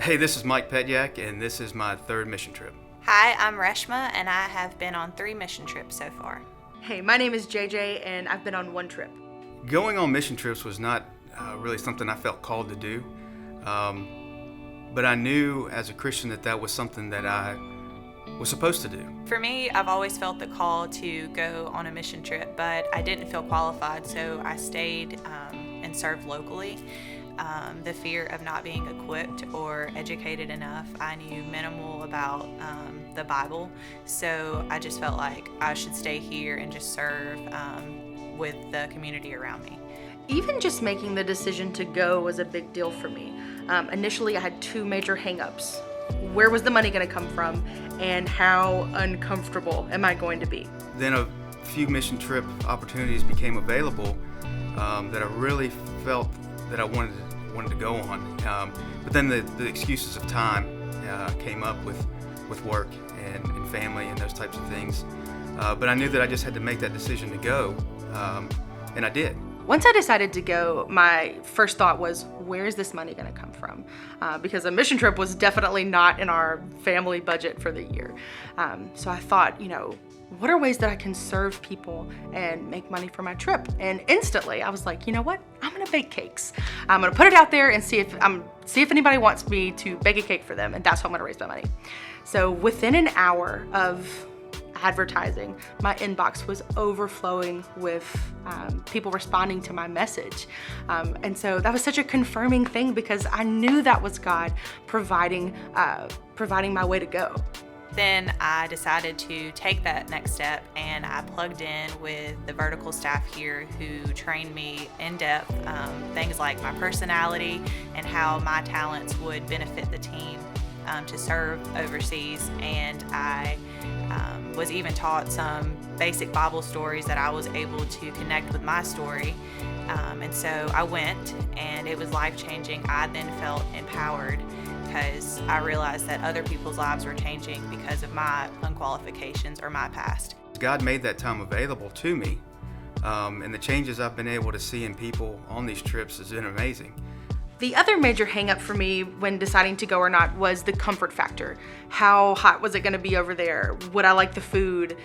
Hey, this is Mike Petyak, and this is my third mission trip. Hi, I'm Reshma, and I have been on 3 mission trips so far. Hey, my name is JJ, and I've been on 1 trip. Going on mission trips was not really something I felt called to do, but I knew as a Christian that was something that I was supposed to do. For me, I've always felt the call to go on a mission trip, but I didn't feel qualified, so I stayed and served locally. The fear of not being equipped or educated enough. I knew minimal about the Bible, so I just felt like I should stay here and just serve with the community around me. Even just making the decision to go was a big deal for me. Initially, I had 2 major hang-ups. Where was the money going to come from, and how uncomfortable am I going to be? Then a few mission trip opportunities became available that I really felt that I wanted to go on. But then the excuses of time came up with work and family and those types of things. But I knew that I just had to make that decision to go, and I did. Once I decided to go, my first thought was, where is this money going to come from? Because a mission trip was definitely not in our family budget for the year. So I thought, what are ways that I can serve people and make money for my trip? And instantly I was like, you know what? I'm gonna bake cakes. I'm gonna put it out there and see if anybody wants me to bake a cake for them, and that's how I'm gonna raise my money. So within an hour of advertising, my inbox was overflowing with people responding to my message. And so that was such a confirming thing, because I knew that was God providing my way to go. Then I decided to take that next step, and I plugged in with the vertical staff here who trained me in depth, things like my personality and how my talents would benefit the team to serve overseas. And I was even taught some basic Bible stories that I was able to connect with my story. And so I went, and it was life-changing. I then felt empowered, because I realized that other people's lives were changing because of my unqualifications or my past. God made that time available to me, and the changes I've been able to see in people on these trips has been amazing. The other major hang-up for me when deciding to go or not was the comfort factor. How hot was it going to be over there? Would I like the food?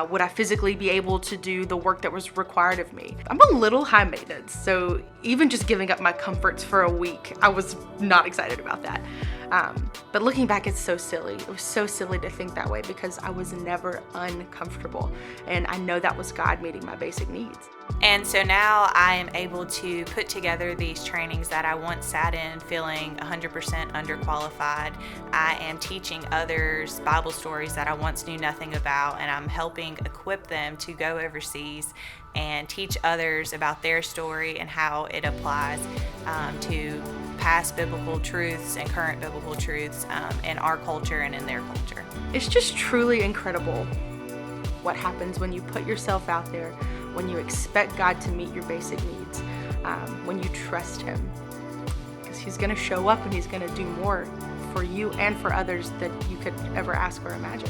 Would I physically be able to do the work that was required of me? I'm a little high maintenance, so even just giving up my comforts for a week, I was not excited about that. But looking back, it's so silly. It was so silly to think that way, because I was never uncomfortable, and I know that was God meeting my basic needs. And so now I am able to put together these trainings that I once sat in feeling 100% underqualified. I am teaching others Bible stories that I once knew nothing about, and I'm helping equip them to go overseas and teach others about their story and how it applies to past biblical truths and current biblical truths in our culture and in their culture. It's just truly incredible what happens when you put yourself out there, when you expect God to meet your basic needs, when you trust Him. Because He's going to show up, and He's going to do more for you and for others than you could ever ask or imagine.